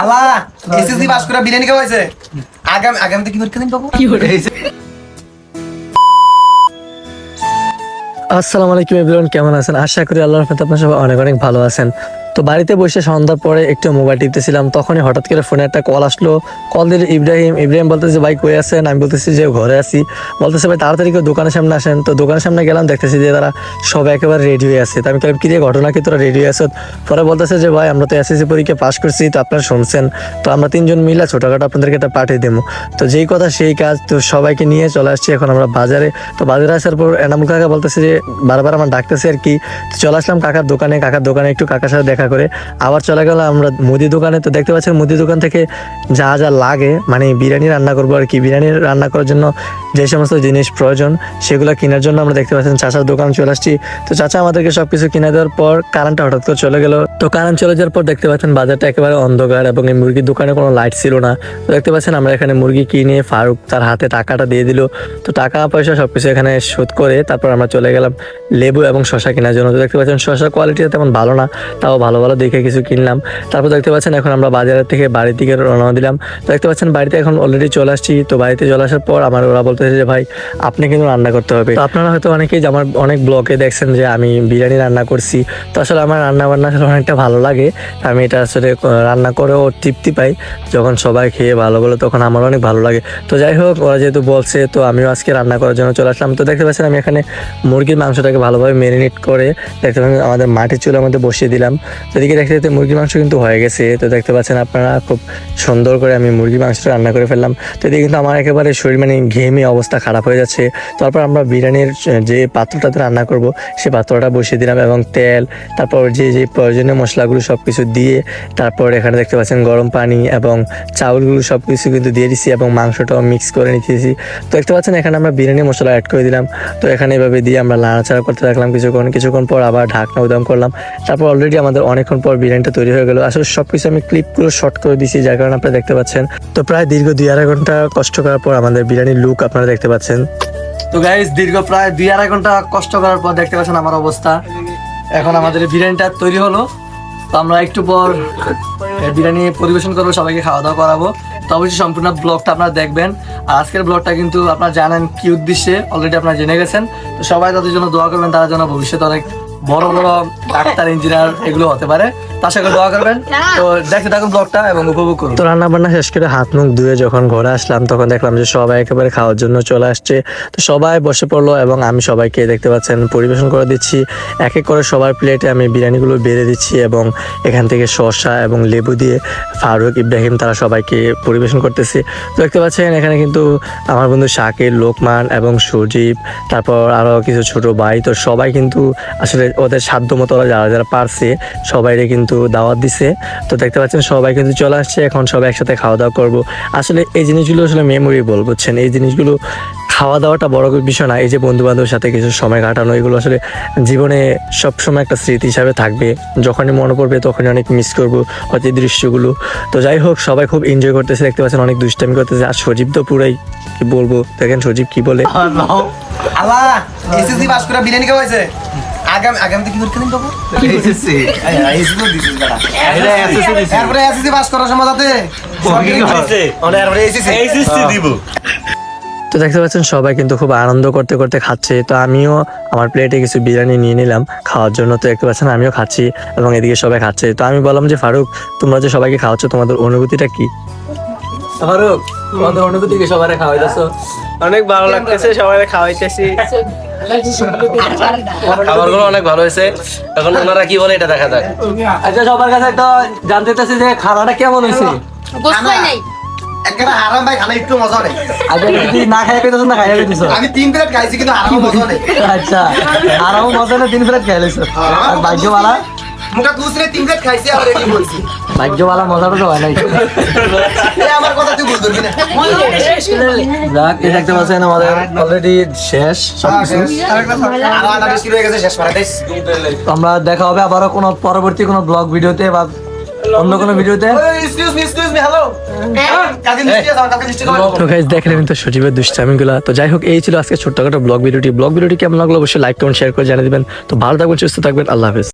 আলা SSC pass করে বিরিয়ানি খাওয়াইছে আগামীতে কি পরীক্ষা দিন পাবো আসসালামু আলাইকুম এভরিওয়ান, কেমন আছেন? আশা করি আল্লাহর রহমতে আপনারা সবাই অনেক অনেক ভালো আছেন। তো বাড়িতে বসে সন্ধ্যার পরে একটু মোবাইল টিপতেছিলাম, তখনই হঠাৎ করে ফোনে একটা কল আসলো। কল দিল ইব্রাহিম বলতেছে ভাই কই আছেন? আমি বলতেছি যে ঘরে আছি। বলতেছে ভাই তাড়াতাড়ি কেউ দোকানের সামনে আসেন। তো দোকানের সামনে গেলাম, দেখতেছি যে তারা সবাই একেবারে রেডি হয়ে আছে। তো আমি বললাম কি রে ঘটনা কি, তোরা রেডি হয়ে আছো? পরে বলতেছে যে ভাই আমরা তো এসএসসি পরীক্ষা পাস করছি, তো আপনারা শুনছেন, তো আমরা তিনজন মিলে ছোটখাটো আপনাদেরকে একটা পাঠিয়ে দেবো। তো যেই কথা সেই কাজ, তো সবাইকে নিয়ে চলে আসছি এখন আমরা বাজারে। তো বাজারে আসার পর এনামুল কাকা বলতেছে যে বারবার আমার ডাকতেছে আর কি। তো চলে আসলাম কাকার দোকানে একটু কাকার সাথে দেখা করে আবার চলে গেলাম আমরা মুদি দোকানে। তো দেখতে পাচ্ছেন মুদি দোকান থেকে যা যা লাগে, মানে বিরিয়ানি রান্না করবো আর কি, বিরিয়ানি রান্না করার জন্য যে সমস্ত জিনিস প্রয়োজন সেগুলো কেনার জন্য আমরা দেখতে পাচ্ছেন চাচার দোকান চলে আসছি। তো চাচা আমাদেরকে সবকিছু কিনে দেওয়ার পর কারেন্টটা হঠাৎ করে চলে গেল। তো কারেন্ট চলে যাওয়ার পর দেখতে পাচ্ছেন বাজারটা একেবারে অন্ধকার এবং এই মুরগির দোকানে কোনো লাইট ছিল না। তো দেখতে পাচ্ছেন আমরা এখানে মুরগি কিনে ফারুক তার হাতে টাকাটা দিয়ে দিল। তো টাকা পয়সা সবকিছু এখানে শোধ করে তারপর আমরা চলে গেলাম লেবু এবং শশা কেনার জন্য। তো দেখতে পাচ্ছেন শশার কোয়ালিটিটা তেমন ভালো না, তাও ভালো ভালো দেখে কিছু কিনলাম। তারপর দেখতে পাচ্ছেন এখন আমরা বাজারের থেকে বাড়ির দিকে রওনা দিলাম। তো দেখতে পাচ্ছেন বাড়িতে এখন অলরেডি চলে আসছি। তো বাড়িতে চলে আসার পর আমার ওরা বলতেছে যে ভাই আপনি কিন্তু রান্না করতে হবে। তো আপনারা হয়তো অনেকেই আমার অনেক ব্লগে দেখছেন যে আমি বিরিয়ানি রান্না করছি। তো আসলে আমার রান্না বান্না আসলে অনেকটা ভালো লাগে। আমি এটা আসলে রান্না করেও তৃপ্তি পাই, যখন সবাই খেয়ে ভালো বলে তখন আমার অনেক ভালো লাগে। তো যাই হোক, ওরা যেহেতু বলছে তো আমিও আজকে রান্না করার জন্য চলে আসলাম। তো দেখতে পাচ্ছেন আমি এখানে মুরগির মাংসটাকে ভালোভাবে ম্যারিনেট করে দেখতে পাচ্ছেন আমাদের মাটির চুলার মধ্যে বসিয়ে দিলাম। তো এদিকে দেখতে মুরগির মাংস কিন্তু হয়ে গেছে। তো দেখতে পাচ্ছেন আপনারা খুব সুন্দর করে আমি মুরগির মাংসটা রান্না করে ফেললাম। তো এদিকে কিন্তু আমার একেবারে শরীর মানে ঘেমে অবস্থা খারাপ হয়ে যাচ্ছে। তারপর আমরা বিরিয়ানির যে পাত্রটাতে রান্না করব সেই পাত্রটা বসিয়ে দিলাম এবং তেল, তারপর যে যে প্রয়োজনীয় মশলাগুলো সব কিছু দিয়ে তারপর এখানে দেখতে পাচ্ছেন গরম পানি এবং চাউলগুলো সব কিছু কিন্তু দিয়ে দিচ্ছি এবং মাংসটাও মিক্স করে নিতেছি। তো দেখতে পাচ্ছেন এখানে আমরা বিরিয়ানি মশলা অ্যাড করে দিলাম। তো এখানে এভাবে দিয়ে আমরা নাড়াচাড়া করতে থাকলাম কিছুক্ষণ পর আবার ঢাকনা উদাম করলাম। তারপর অলরেডি আমাদের অনেকক্ষণ পর বিরিয়ানিটা তৈরি হয়ে গেল। আসলে সবকিছু আমি ক্লিপগুলো শর্ট করে দিয়েছি, যার কারণে আপনারা দেখতে পাচ্ছেন। তো প্রায় দীর্ঘ 2-2.5 ঘন্টা কষ্ট করার পর আমাদের বিরিয়ানির লুক আপনারা দেখতে পাচ্ছেন। তো গাইস দীর্ঘ প্রায় 2-2.5 ঘন্টা কষ্ট করার পর দেখতে পাচ্ছেন আমার অবস্থা। এখন আমাদের বিরিয়ানিটা তৈরি হলো। তো আমরা একটু পর বিরিয়ানি পরিবেশন করবো, সবাইকে খাওয়া দাওয়া করাবো। তো অবশ্যই সম্পূর্ণ ব্লগটা আপনারা দেখবেন। আর আজকের ব্লগটা কিন্তু আপনারা জানেন কি উদ্দেশ্যে, অলরেডি আপনারা জেনে গেছেন। তো সবাই তাদের জন্য দোয়া করবেন, তারা যেন ভবিষ্যতে অনেক বড় বড় ডাক্তার, ইঞ্জিনিয়ার এগুলো হতে পারে। তার সাথে দোয়া করবেন। তো দেখতে থাকুন ব্লগটা এবং উপভোগ করুন। তো রান্না বান্না শেষ করে হাত মুখ ধুয়ে যখন ঘরে আসলাম তখন দেখলাম যে সবাই একেবারে খাওয়ার জন্য চলে আসছে। তো সবাই বসে পড়লো এবং আমি সবাইকে দেখতে পাচ্ছেন পরিবেশন করে দিচ্ছি। এক এক করে সবার প্লেটে আমি বিরিয়ানিগুলো বেড়ে দিচ্ছি এবং এখান থেকে শসা এবং লেবু দিয়ে ফারুক, ইব্রাহিম তারা সবাইকে পরিবেশন করতেছে। তো দেখতে পাচ্ছেন এখানে কিন্তু আমার বন্ধু শাকির, লোকমান এবং সজীব, তারপর আরও কিছু ছোট ভাই, তো সবাই কিন্তু আসলে ওদের সাধ্য মতো ওরা যারা যারা পারছে সবাইরে কিন্তু দাওয়াত দিছে। তো দেখতে পাচ্ছেন সবাই কিন্তু চলে আসছে, এখন সবাই একসাথে খাওয়া দাওয়া করবো। আসলে এই জিনিসগুলো আসলে মেমোরেবল, বুঝছেন? এই জিনিসগুলো খাওয়া দাওয়াটা বড় বিষয় না, এই যে বন্ধু বান্ধবের সাথে কিছু সময় কাটানো, এগুলো আসলে জীবনে সবসময় একটা স্মৃতি হিসাবে থাকবে। যখনই মনে পড়বে তখনই অনেক মিস করবো হয়তো এই দৃশ্যগুলো। তো যাই হোক, সবাই খুব এনজয় করতেছে, দেখতে পাচ্ছেন অনেক দুষ্টামি করতেছে। আর সজীব তো পুরাই কি বলবো, দেখেন সজীব কি বলে। আল্লাহ এসএসসি পাস করে বিরিয়ানি খাওয়াইছে আগামীতে কি পরীক্ষা দিন পাবো এসএসসি তো দিছিস বেটা এটা এসএসসি দিছিস, তারপরে এসএসসি পাস করার সময় তাতে এসএসসি দিব। তো দেখতে পাচ্ছেন সবাই কিন্তু খুব আনন্দ করতে করতে খাচ্ছে। তো আমিও আমার প্লেটে কিছু বিরিয়ানি নিয়ে নিলাম খাওয়ার জন্য। তো দেখতে পাচ্ছেন আমিও খাচ্ছি এবং এদিকে সবাই খাচ্ছে। তো আমি বললাম যে ফারুক, তোমরা যে সবাইকে খাওয়াচ্ছ তোমাদের অনুভূতিটা কি? ফারুক, তোমাদের অনুভূতি কি? সবাই খাওয়াইতেছো? অনেক ভালো লাগতেছে, সবাই খাওয়াইতেছি, খাবারগুলো অনেক ভালো হয়েছে। এখন ওনারা কি বলে এটা দেখা যাক। আচ্ছা, সবার কাছে একটা জানতে চাচ্ছি যে খানাটা কেমন হয়েছে? একটা আরাম ভাই, খানা একটু মজা নেই। আচ্ছা, যদি না খাইয়া পেতেছ না খাইয়া পেতেছ? আমি 3 প্লেট খাইছি কিন্তু আরাম মজা নেই। আচ্ছা, আরাম মজা নেই, 3 প্লেট খাইলেছ। আর ভাগ্যবালা মুখা দুসরে 3 প্লেট খাইছি আর কি বলছি, ভাগ্যবালা মজাটা তো হয় নাই। এই আমার কথা তুই বল দিবি না। যাক, এই দেখতে পাচ্ছেন আমাদের অলরেডি শেষ সবকিছু। আলাদা বেশি হয়ে গেছে, শেষ করে দিস। আমরা দেখা হবে আবারও কোনো পরবর্তী কোনো ব্লগ ভিডিওতে বা অন্য কোনো ভিডিওতে। এক্সকিউজ মি হ্যালো কাকে নিশ্চয় আমার কাছে নিশ্চয়। তো গাইস, দেখলেন তো সজীবের দুষ্টামিগুলা। তো যাই হোক, এই ছিল আজকে ছোট্টখাটো ব্লগ ভিডিওটি কেমন লাগলো অবশ্যই লাইক কমেন্ট শেয়ার করে জানিয়ে দিবেন। তো ভালো থাকবেন, সুস্থ থাকবেন, আল্লাহ হাফেজ।